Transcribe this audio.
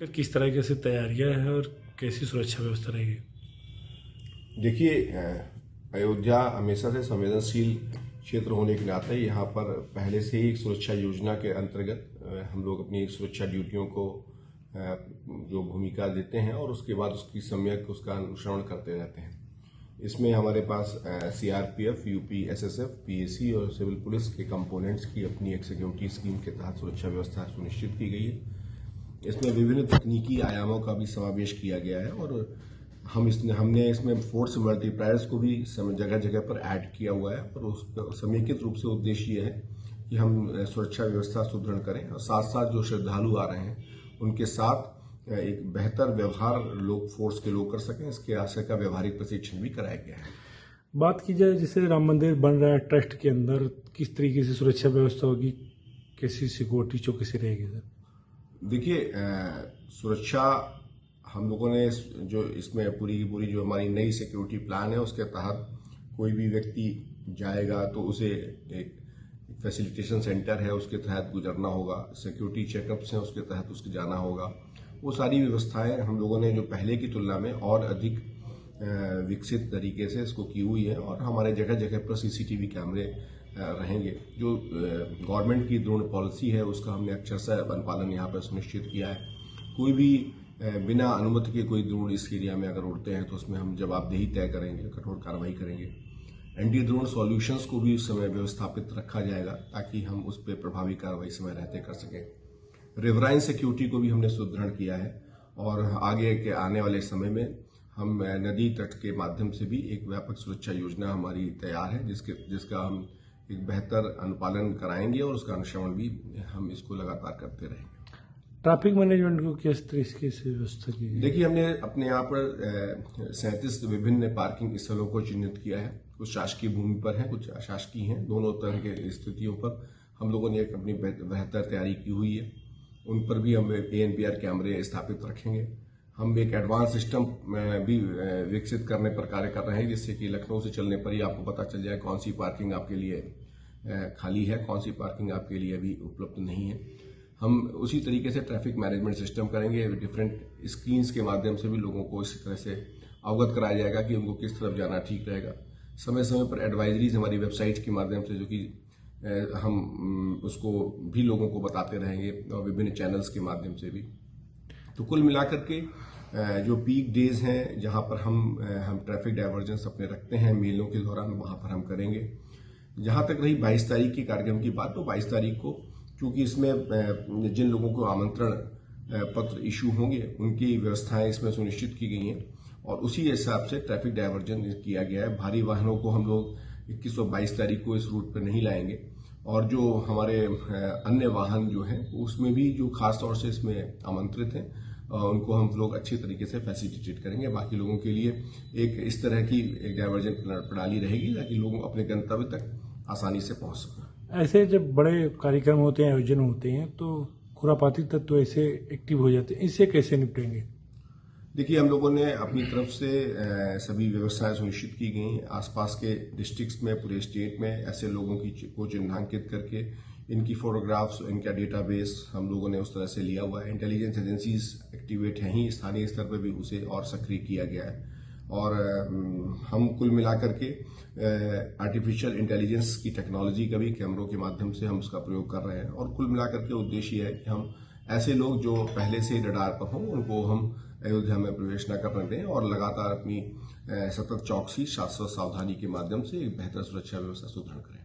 किस तरीके से तैयारियां हैं और कैसी सुरक्षा व्यवस्था रहेगी? देखिए, अयोध्या हमेशा से संवेदनशील क्षेत्र होने के नाते यहाँ पर पहले से ही एक सुरक्षा योजना के अंतर्गत हम लोग अपनी सुरक्षा ड्यूटियों को जो भूमिका देते हैं और उसके बाद उसकी सम्यक उसका अनुसरण करते रहते हैं। इसमें हमारे पास सीआरपीएफ, यूपी एसएसएफ, पीएसी और सिविल पुलिस के कंपोनेंट्स की अपनी एक सिक्योरिटी स्कीम के तहत सुरक्षा व्यवस्था सुनिश्चित की गई है। इसमें विभिन्न तकनीकी आयामों का भी समावेश किया गया है और हमने इसमें फोर्स मल्टीप्लायर्स को भी जगह जगह पर ऐड किया हुआ है और उस समेकित रूप से उद्देश्य ये है कि हम सुरक्षा व्यवस्था सुदृढ़ करें और साथ साथ जो श्रद्धालु आ रहे हैं उनके साथ एक बेहतर व्यवहार लोग फोर्स के लोग कर सकें, इसके आशय का व्यवहारिक प्रशिक्षण भी कराया गया है। बात की जाए जैसे राम मंदिर बन रहा है, ट्रस्ट के अंदर किस तरीके से सुरक्षा व्यवस्था होगी, कैसी सिक्योरिटी चौकसी रहेगी सर? देखिए, सुरक्षा हम लोगों ने जो इसमें पूरी की पूरी जो हमारी नई सिक्योरिटी प्लान है उसके तहत कोई भी व्यक्ति जाएगा तो उसे एक फैसिलिटेशन सेंटर है उसके तहत गुजरना होगा, सिक्योरिटी चेकअप्स हैं उसके तहत उसके जाना होगा। वो सारी व्यवस्थाएं हम लोगों ने जो पहले की तुलना में और अधिक विकसित तरीके से इसको की हुई है और हमारे जगह जगह पर सीसीटीवी कैमरे रहेंगे। जो गवर्नमेंट की ड्रोन पॉलिसी है उसका हमने अक्षरशः अनुपालन यहाँ पर सुनिश्चित किया है। कोई भी बिना अनुमति के कोई ड्रोन इस एरिया में अगर उड़ते हैं तो उसमें हम जवाबदेही तय करेंगे, कठोर कार्रवाई करेंगे। एंटी ड्रोन सॉल्यूशंस को भी उस समय व्यवस्थापित रखा जाएगा ताकि हम उस पर प्रभावी कार्रवाई समय रहते कर सकें। रिवराइन सिक्योरिटी को भी हमने सुदृढ़ किया है और आगे के आने वाले समय में हम नदी तट के माध्यम से भी एक व्यापक सुरक्षा योजना हमारी तैयार है जिसका हम एक बेहतर अनुपालन कराएंगे और उसका अनुश्रवण भी हम इसको लगातार करते रहेंगे। ट्रैफिक मैनेजमेंट को किस तरीके से व्यवस्था की? देखिए, हमने अपने यहाँ पर 37 विभिन्न पार्किंग स्थलों को चिन्हित किया है। कुछ शासकीय भूमि पर है, कुछ अशासकीय हैं। दोनों तरह के स्थितियों पर हम लोगों ने एक अपनी बेहतर तैयारी की हुई है। उन पर भी हम ANPR कैमरे स्थापित रखेंगे। हम एक एडवांस सिस्टम भी विकसित करने पर कार्य कर रहे हैं जिससे कि लखनऊ से चलने पर ही आपको पता चल जाए कौन सी पार्किंग आपके लिए खाली है, कौन सी पार्किंग आपके लिए अभी उपलब्ध नहीं है। हम उसी तरीके से ट्रैफिक मैनेजमेंट सिस्टम करेंगे। डिफरेंट स्क्रीन्स के माध्यम से भी लोगों को इस तरह से अवगत कराया जाएगा कि उनको किस तरफ जाना ठीक रहेगा। समय समय पर एडवाइजरीज हमारी वेबसाइट के माध्यम से जो कि हम उसको भी लोगों को बताते रहेंगे और विभिन्न चैनल्स के माध्यम से भी। तो कुल मिलाकर के जो पीक डेज हैं जहां पर हम ट्रैफिक डायवर्जेंस अपने रखते हैं मेलों के दौरान, वहां पर हम करेंगे। जहां तक रही 22 तारीख के कार्यक्रम की बात, तो 22 तारीख को क्योंकि इसमें जिन लोगों को आमंत्रण पत्र इशू होंगे उनकी व्यवस्थाएं इसमें सुनिश्चित की गई हैं और उसी हिसाब से ट्रैफिक डायवर्जन किया गया है। भारी वाहनों को हम लोग 21 और 22 तारीख को इस रूट पर नहीं लाएंगे और जो हमारे अन्य वाहन जो हैं उसमें भी जो खास तौर से इसमें आमंत्रित हैं उनको हम लोग अच्छी तरीके से फैसिलिटेट करेंगे। बाकी लोगों के लिए एक इस तरह की एक डायवर्जन प्रणाली रहेगी ताकि लोग अपने गंतव्य तक आसानी से पहुंच सकें। ऐसे जब बड़े कार्यक्रम होते हैं, आयोजन होते हैं, तो खुरापाती तत्व ऐसे एक्टिव हो जाते हैं, इससे कैसे निपटेंगे? देखिए, हम लोगों ने अपनी तरफ से सभी व्यवस्थाएं सुनिश्चित की गई। आसपास के डिस्ट्रिक्ट्स में, पूरे स्टेट में ऐसे लोगों को चिन्हांकित करके इनकी फोटोग्राफ्स, इनका डेटाबेस हम लोगों ने उस तरह से लिया हुआ है। इंटेलिजेंस एजेंसीज एक्टिवेट हैं ही, स्थानीय स्तर पर भी उसे और सक्रिय किया गया है और हम कुल मिलाकर के आर्टिफिशियल इंटेलिजेंस की टेक्नोलॉजी का भी कैमरों के माध्यम से हम उसका प्रयोग कर रहे हैं और कुल मिलाकर के उद्देश्य है कि हम ऐसे लोग जो पहले से रडार पर हों उनको हम अयोध्या में प्रवेश न करने दें और लगातार अपनी सतत चौकसी, शाश्वत सावधानी के माध्यम से एक बेहतर सुरक्षा व्यवस्था सुदृढ़ करें।